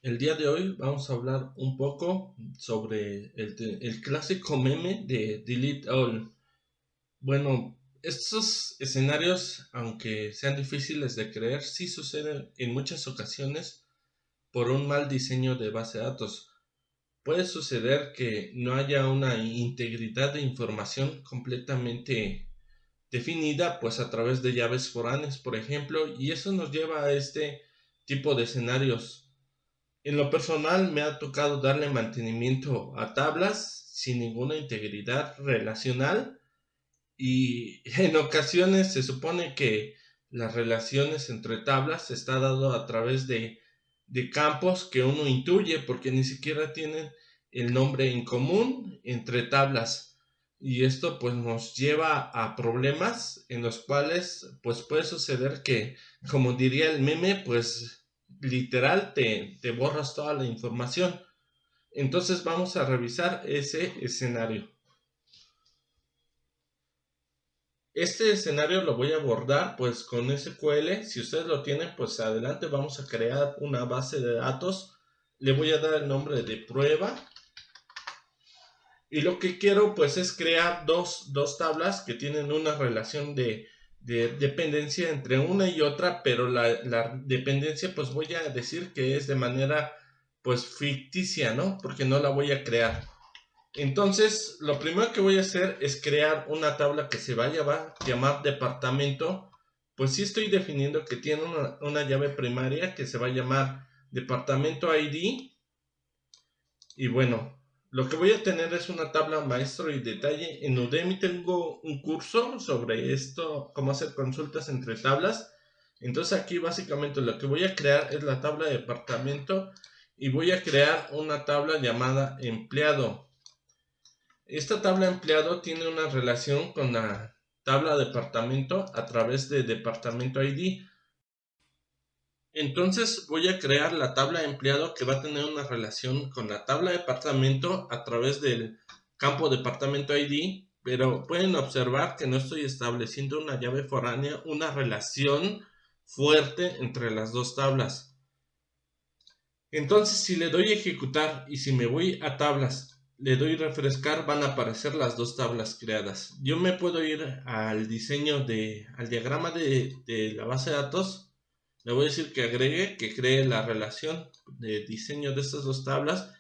El día de hoy vamos a hablar un poco sobre el clásico meme de Delete All. Bueno, estos escenarios, aunque sean difíciles de creer, sí suceden en muchas ocasiones por un mal diseño de base de datos. Puede suceder que no haya una integridad de información completamente definida, pues a través de llaves foráneas, por ejemplo, y eso nos lleva a este tipo de escenarios. En lo personal me ha tocado darle mantenimiento a tablas sin ninguna integridad relacional y en ocasiones se supone que las relaciones entre tablas se está dado a través de campos que uno intuye porque ni siquiera tienen el nombre en común entre tablas, y esto pues nos lleva a problemas en los cuales pues puede suceder que, como diría el meme, pues literal te borras toda la información. Entonces vamos a revisar ese escenario. Este escenario lo voy a abordar pues con SQL. Si ustedes lo tienen, pues adelante, vamos a crear una base de datos. Le voy a dar el nombre de prueba. Y lo que quiero pues es crear dos tablas que tienen una relación de dependencia entre una y otra, pero la dependencia pues voy a decir que es de manera pues ficticia, ¿no? Porque no la voy a crear. Entonces, lo primero que voy a hacer es crear una tabla que se va a llamar departamento. Pues sí estoy definiendo que tiene una llave primaria que se va a llamar departamento ID. Y bueno, lo que voy a tener es una tabla maestro y detalle. En Udemy tengo un curso sobre esto, cómo hacer consultas entre tablas. Entonces aquí básicamente lo que voy a crear es la tabla de departamento y voy a crear una tabla llamada empleado. Esta tabla empleado tiene una relación con la tabla departamento a través de departamento ID. Entonces voy a crear la tabla empleado que va a tener una relación con la tabla departamento a través del campo departamento ID, pero pueden observar que no estoy estableciendo una llave foránea, una relación fuerte entre las dos tablas. Entonces, si le doy ejecutar y si me voy a tablas, le doy refrescar, van a aparecer las dos tablas creadas. Yo me puedo ir al diseño al diagrama de la base de datos. Le voy a decir que agregue, que cree la relación de diseño de estas dos tablas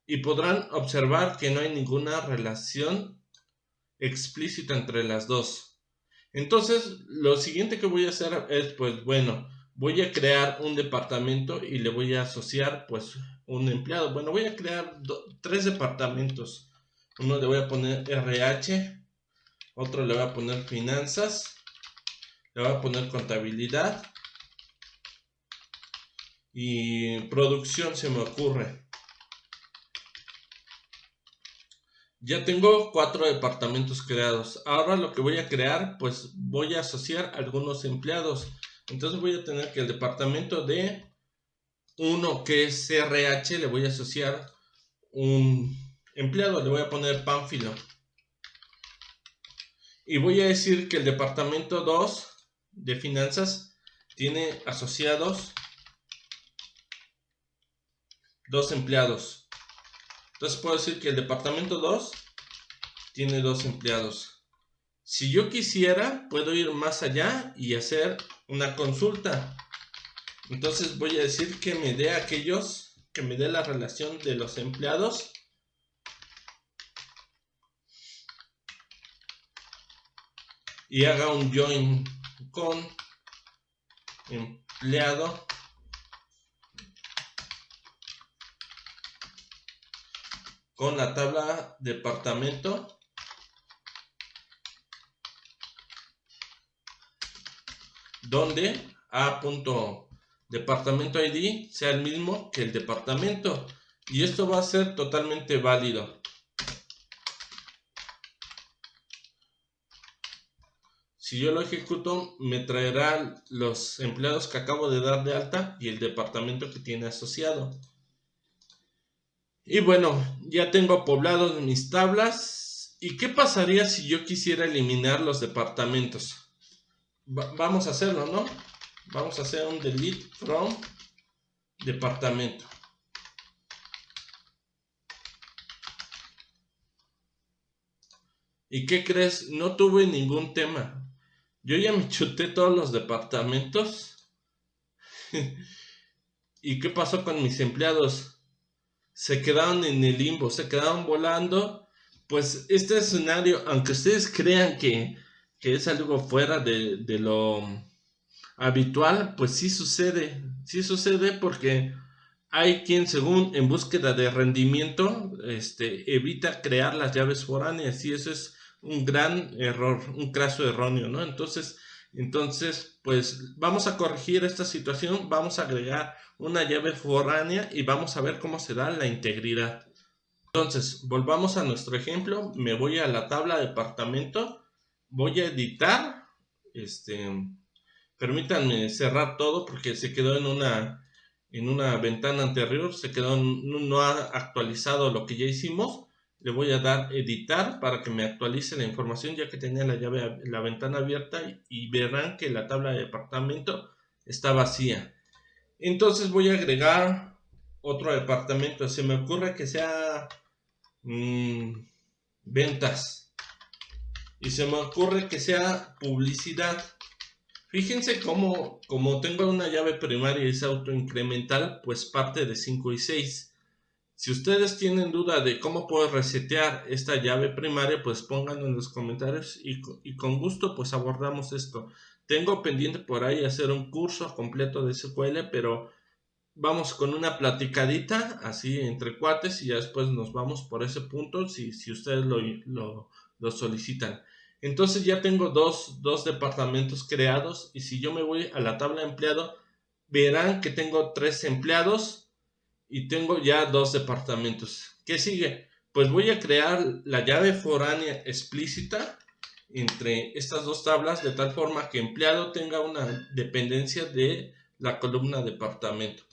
y podrán observar que no hay ninguna relación explícita entre las dos. Entonces, lo siguiente que voy a hacer es, pues bueno, voy a crear un departamento y le voy a asociar, pues, un empleado. Bueno, voy a crear tres departamentos. Uno le voy a poner RH, otro le voy a poner finanzas, le voy a poner contabilidad y producción se me ocurre. Ya tengo 4 departamentos creados. Ahora lo que voy a crear, pues voy a asociar algunos empleados. Entonces voy a tener que el departamento de uno que es CRH le voy a asociar un empleado, le voy a poner Pánfilo. Y voy a decir que el departamento 2 de finanzas tiene asociados 2 empleados. Entonces puedo decir que el departamento 2 tiene 2 empleados. Si yo quisiera, puedo ir más allá y hacer una consulta. Entonces voy a decir que me dé que me dé la relación de los empleados y haga un join con empleado con la tabla departamento donde a.departamento ID sea el mismo que el departamento, y esto va a ser totalmente válido. Si yo lo ejecuto, me traerá los empleados que acabo de dar de alta y el departamento que tiene asociado. Y bueno, ya tengo poblados mis tablas. ¿Y qué pasaría si yo quisiera eliminar los departamentos? Vamos a hacerlo, ¿no? Vamos a hacer un delete from departamento. ¿Y qué crees? No tuve ningún tema. Yo ya me chuté todos los departamentos. ¿Y qué pasó con mis empleados? Se quedaron en el limbo, se quedaron volando. Pues este escenario, aunque ustedes crean que es algo fuera de lo habitual, pues sí sucede porque hay quien, según en búsqueda de rendimiento, evita crear las llaves foráneas y eso es un gran error, un craso erróneo, ¿no? Entonces, pues vamos a corregir esta situación, vamos a agregar una llave foránea y vamos a ver cómo se da la integridad. Entonces, volvamos a nuestro ejemplo, me voy a la tabla de departamento, voy a editar, permítanme cerrar todo porque se quedó en una ventana anterior, no ha actualizado lo que ya hicimos. Le voy a dar editar para que me actualice la información ya que tenía la ventana abierta y verán que la tabla de departamento está vacía. Entonces voy a agregar otro departamento. Se me ocurre que sea ventas y se me ocurre que sea publicidad. Fíjense cómo, como tengo una llave primaria y es autoincremental, pues parte de 5 y 6. Si ustedes tienen duda de cómo puedo resetear esta llave primaria, pues pónganlo en los comentarios y con gusto pues abordamos esto. Tengo pendiente por ahí hacer un curso completo de SQL, pero vamos con una platicadita así entre cuates y ya después nos vamos por ese punto si ustedes lo solicitan. Entonces ya tengo dos departamentos creados y si yo me voy a la tabla de empleado, verán que tengo 3 empleados y tengo ya 2 departamentos. ¿Qué sigue? Pues voy a crear la llave foránea explícita entre estas dos tablas de tal forma que empleado tenga una dependencia de la columna departamento.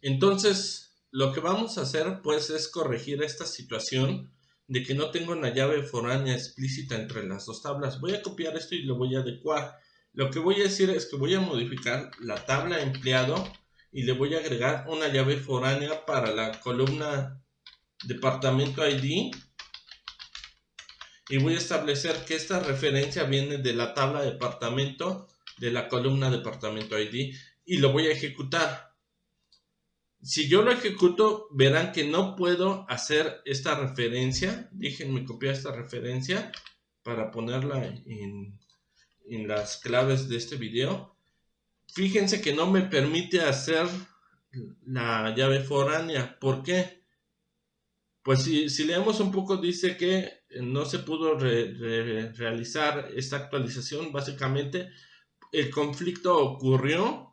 Entonces, lo que vamos a hacer pues es corregir esta situación de que no tengo una llave foránea explícita entre las dos tablas. Voy a copiar esto y lo voy a adecuar. Lo que voy a decir es que voy a modificar la tabla empleado y le voy a agregar una llave foránea para la columna departamento ID y voy a establecer que esta referencia viene de la tabla departamento de la columna departamento ID y lo voy a ejecutar. Si yo lo ejecuto, verán que no puedo hacer esta referencia. Déjenme copiar esta referencia para ponerla en las claves de este video. Fíjense que no me permite hacer la llave foránea. ¿Por qué? Pues si leemos un poco, dice que no se pudo realizar esta actualización. Básicamente, el conflicto ocurrió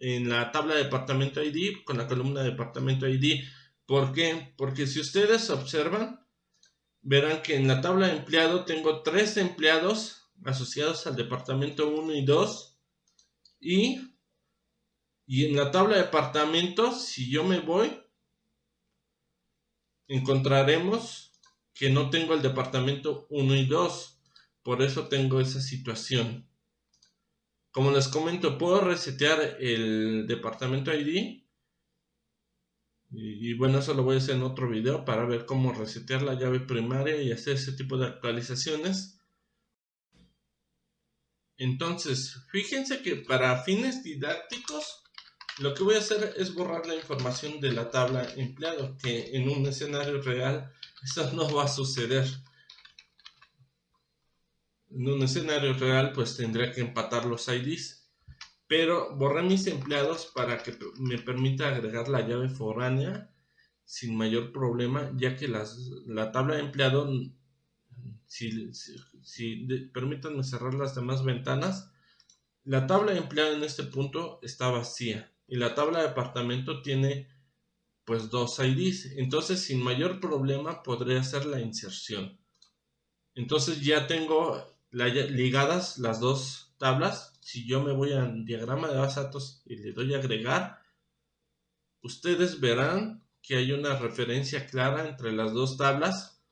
en la tabla de departamento ID con la columna de departamento ID. ¿Por qué? Porque si ustedes observan, verán que en la tabla de empleado tengo 3 empleados asociados al departamento 1 y 2 y en la tabla de departamentos, si yo me voy, encontraremos que no tengo el departamento 1 y 2. Por eso tengo esa situación. Como les comento, puedo resetear el departamento ID. Y bueno, eso lo voy a hacer en otro video para ver cómo resetear la llave primaria y hacer ese tipo de actualizaciones. Entonces, fíjense que para fines didácticos, lo que voy a hacer es borrar la información de la tabla empleado, que en un escenario real eso no va a suceder. En un escenario real, pues tendría que empatar los IDs. Pero borré mis empleados para que me permita agregar la llave foránea sin mayor problema, ya que la tabla de empleado, permítanme cerrar las demás ventanas, la tabla de empleado en este punto está vacía y la tabla de departamento tiene pues 2 IDs, entonces sin mayor problema podré hacer la inserción. Entonces ya tengo ligadas las dos tablas. Si yo me voy al diagrama de base de datos y le doy a agregar, ustedes verán que hay una referencia clara entre las dos tablas.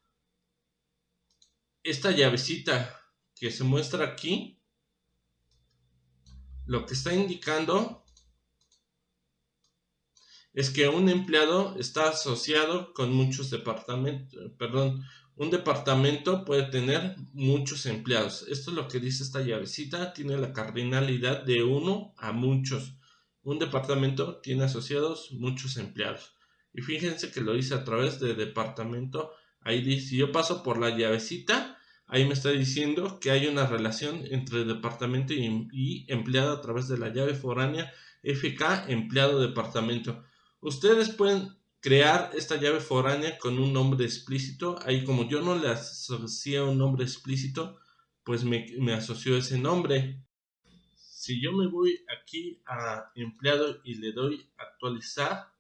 Esta llavecita que se muestra aquí, lo que está indicando es que un empleado está asociado con muchos departamentos, perdón, un departamento puede tener muchos empleados. Esto es lo que dice esta llavecita, tiene la cardinalidad de 1 a muchos. Un departamento tiene asociados muchos empleados. Y fíjense que lo hice a través de departamento ID. Si yo paso por la llavecita, ahí me está diciendo que hay una relación entre departamento y empleado a través de la llave foránea FK empleado departamento. Ustedes pueden crear esta llave foránea con un nombre explícito. Ahí, como yo no le asocié un nombre explícito, pues me asoció ese nombre. Si yo me voy aquí a empleado y le doy actualizar,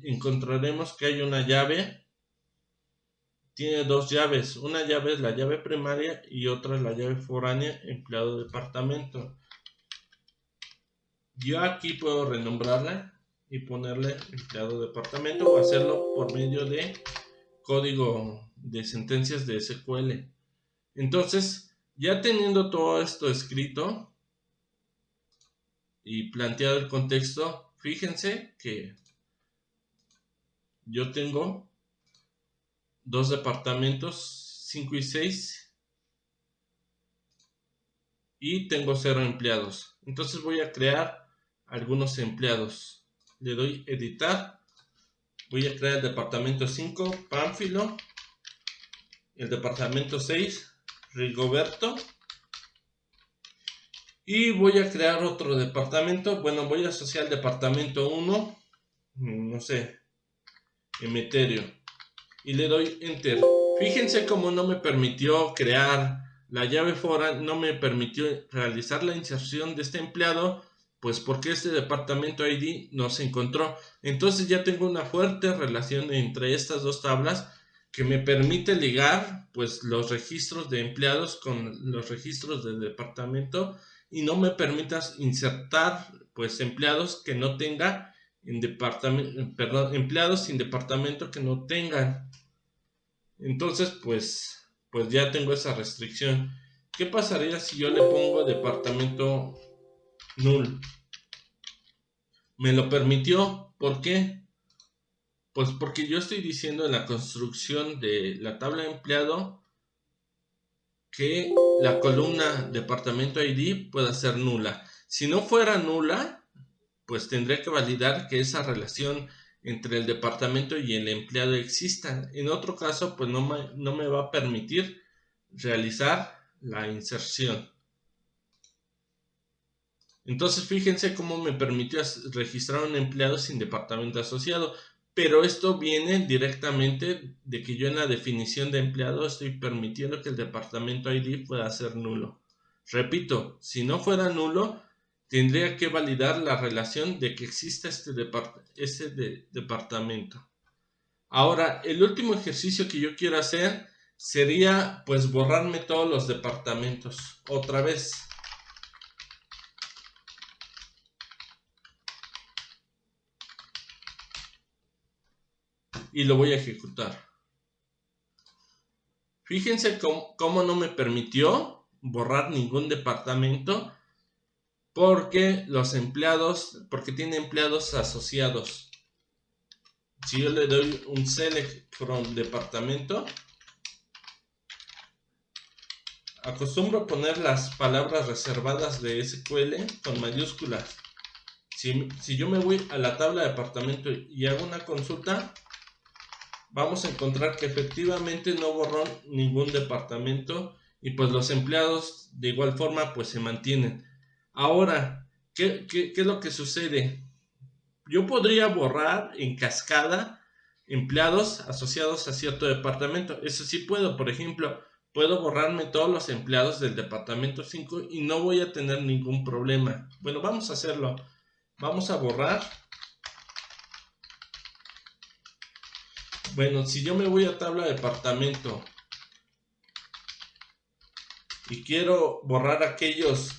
encontraremos que hay una llave. Tiene dos llaves. Una llave es la llave primaria y otra es la llave foránea empleado departamento. Yo aquí puedo renombrarla y ponerle empleado departamento o hacerlo por medio de código de sentencias de SQL. Entonces, ya teniendo todo esto escrito y planteado el contexto, fíjense que yo tengo dos departamentos, 5 y 6, y tengo 0 empleados. Entonces voy a crear algunos empleados. Le doy editar. Voy a crear el departamento 5, Pánfilo. El departamento 6, Rigoberto. Y voy a crear otro departamento. Bueno, voy a asociar el departamento 1, no sé, Emeterio. Y le doy Enter. Fíjense cómo no me permitió crear la llave fora, no me permitió realizar la inserción de este empleado, pues porque este departamento ID no se encontró. Entonces ya tengo una fuerte relación entre estas dos tablas que me permite ligar pues los registros de empleados con los registros del departamento y no me permitas insertar pues empleados que no tenga en departamento, perdón, empleados sin departamento que no tengan. Entonces, pues ya tengo esa restricción. ¿Qué pasaría si yo le pongo departamento null? Me lo permitió. ¿Por qué? Pues porque yo estoy diciendo en la construcción de la tabla de empleado que la columna departamento ID pueda ser nula. Si no fuera nula, pues tendría que validar que esa relación entre el departamento y el empleado exista. En otro caso, pues no me va a permitir realizar la inserción. Entonces fíjense cómo me permitió registrar un empleado sin departamento asociado, pero esto viene directamente de que yo en la definición de empleado estoy permitiendo que el departamento ID pueda ser nulo. Repito, si no fuera nulo, tendría que validar la relación de que exista este departamento. Ahora, el último ejercicio que yo quiero hacer sería pues borrarme todos los departamentos otra vez. Y lo voy a ejecutar. Fíjense cómo no me permitió borrar ningún departamento porque tiene empleados asociados. Si yo le doy un select from departamento, acostumbro poner las palabras reservadas de SQL con mayúsculas. Si yo me voy a la tabla de departamento y hago una consulta, vamos a encontrar que efectivamente no borró ningún departamento y pues los empleados de igual forma pues se mantienen. Ahora, ¿qué es lo que sucede? Yo podría borrar en cascada empleados asociados a cierto departamento. Eso sí puedo, por ejemplo, puedo borrarme todos los empleados del departamento 5 y no voy a tener ningún problema. Bueno, vamos a hacerlo. Vamos a borrar. Bueno, si yo me voy a tabla de departamento y quiero borrar aquellos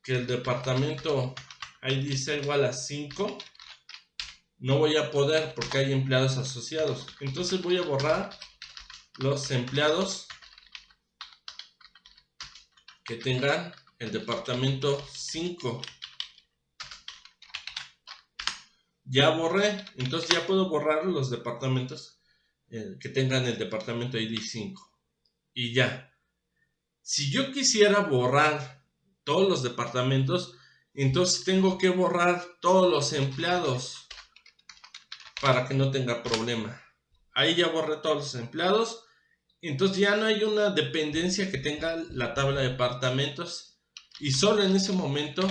que el departamento ID sea igual a 5, no voy a poder porque hay empleados asociados. Entonces voy a borrar los empleados que tengan el departamento 5. Ya borré, entonces ya puedo borrar los departamentos que tengan el departamento ID 5. Y ya. Si yo quisiera borrar todos los departamentos, entonces tengo que borrar todos los empleados para que no tenga problema. Ahí ya borré todos los empleados. Entonces ya no hay una dependencia que tenga la tabla de departamentos. Y solo en ese momento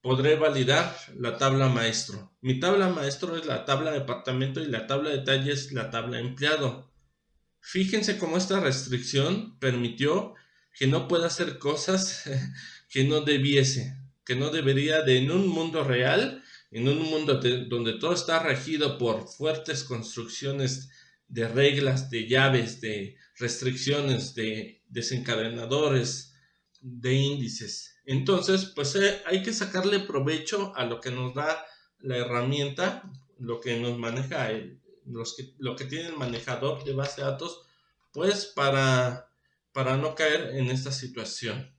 podré validar la tabla maestro. Mi tabla maestro es la tabla de departamento y la tabla de detalle es la tabla de empleado. Fíjense cómo esta restricción permitió que no pueda hacer cosas que no debiese, que no debería de en un mundo real, en un mundo donde todo está regido por fuertes construcciones de reglas, de llaves, de restricciones, de desencadenadores, de índices. Entonces, pues hay que sacarle provecho a lo que nos da la herramienta, lo que nos maneja lo que tiene el manejador de base de datos, pues para no caer en esta situación.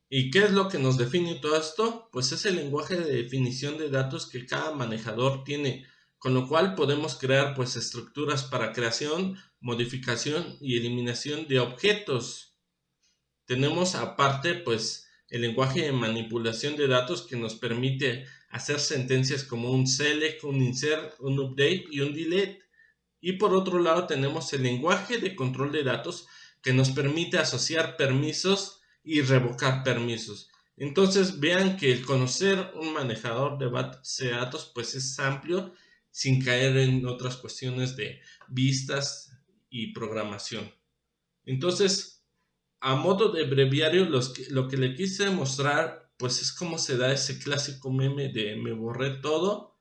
¿Y qué es lo que nos define todo esto? Pues es el lenguaje de definición de datos que cada manejador tiene, con lo cual podemos crear pues estructuras para creación, modificación y eliminación de objetos. Tenemos aparte pues el lenguaje de manipulación de datos que nos permite hacer sentencias como un select, un insert, un update y un delete. Y por otro lado tenemos el lenguaje de control de datos que nos permite asociar permisos y revocar permisos. Entonces vean que el conocer un manejador de base de datos pues es amplio sin caer en otras cuestiones de vistas y programación. Entonces, a modo de breviario, lo que le quise mostrar pues es cómo se da ese clásico meme de me borré todo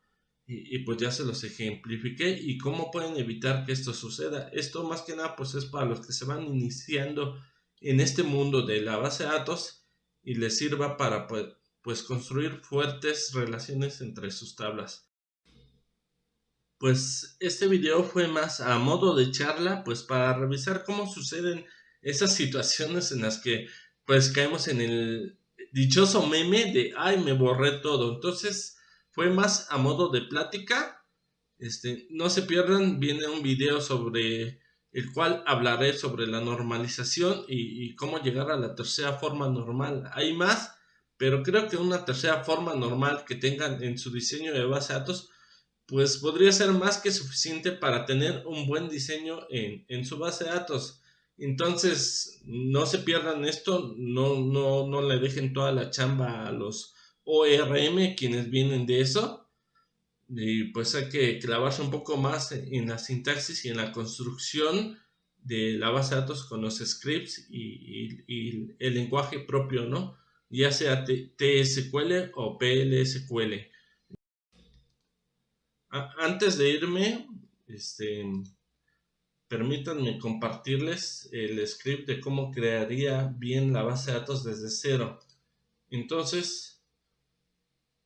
y pues ya se los ejemplifiqué y cómo pueden evitar que esto suceda. Esto más que nada pues es para los que se van iniciando en este mundo de la base de datos y les sirva para pues construir fuertes relaciones entre sus tablas. Pues este video fue más a modo de charla, pues para revisar cómo suceden esas situaciones en las que pues caemos en el dichoso meme de ay, me borré todo. Entonces fue más a modo de plática. No se pierdan, viene un video sobre el cual hablaré sobre la normalización y cómo llegar a la tercera forma normal. Hay más, pero creo que una tercera forma normal que tengan en su diseño de base de datos pues podría ser más que suficiente para tener un buen diseño en su base de datos. Entonces, no se pierdan esto, no le dejen toda la chamba a los ORM, quienes vienen de eso. Y pues hay que clavarse un poco más en la sintaxis y en la construcción de la base de datos con los scripts y el lenguaje propio, ¿no? Ya sea TSQL o PLSQL. Antes de irme, permítanme compartirles el script de cómo crearía bien la base de datos desde cero. Entonces,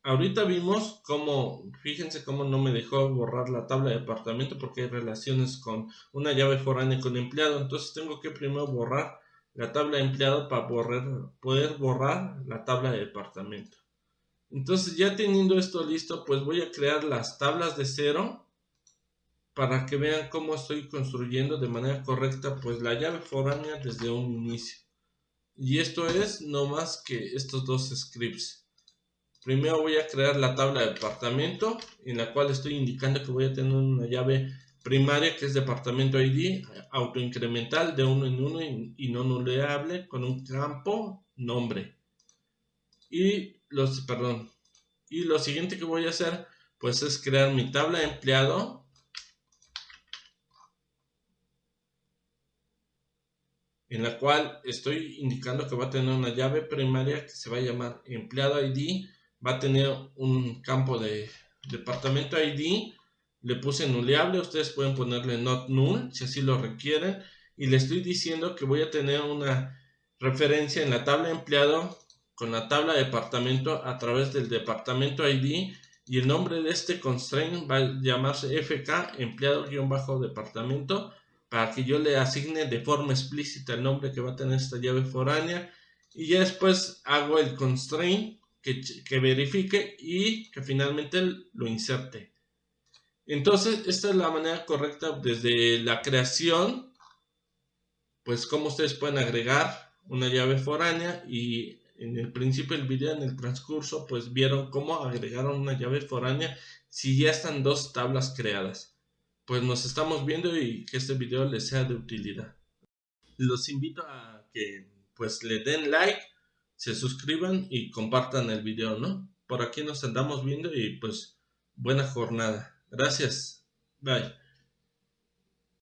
ahorita vimos cómo, fíjense cómo no me dejó borrar la tabla de departamento porque hay relaciones con una llave foránea con empleado. Entonces tengo que primero borrar la tabla de empleado para poder borrar la tabla de departamento. Entonces ya teniendo esto listo, pues voy a crear las tablas de cero para que vean cómo estoy construyendo de manera correcta pues la llave foránea desde un inicio. Y esto es no más que estos dos scripts. Primero voy a crear la tabla de departamento en la cual estoy indicando que voy a tener una llave primaria que es departamento ID autoincremental de 1 en 1 y no nuleable con un campo nombre. Y lo siguiente que voy a hacer pues es crear mi tabla de empleado en la cual estoy indicando que va a tener una llave primaria que se va a llamar empleado ID, va a tener un campo de departamento ID, le puse nuleable, ustedes pueden ponerle not null si así lo requieren, y le estoy diciendo que voy a tener una referencia en la tabla empleado con la tabla de departamento a través del departamento ID, y el nombre de este constraint va a llamarse fk empleado-departamento para que yo le asigne de forma explícita el nombre que va a tener esta llave foránea, y ya después hago el constraint que verifique y que finalmente lo inserte. Entonces, esta es la manera correcta desde la creación, pues cómo ustedes pueden agregar una llave foránea, y en el principio del video, en el transcurso, pues vieron cómo agregaron una llave foránea si ya están dos tablas creadas. Pues nos estamos viendo y que este video les sea de utilidad. Los invito a que pues le den like, se suscriban y compartan el video, ¿no? Por aquí nos andamos viendo y pues buena jornada. Gracias. Bye.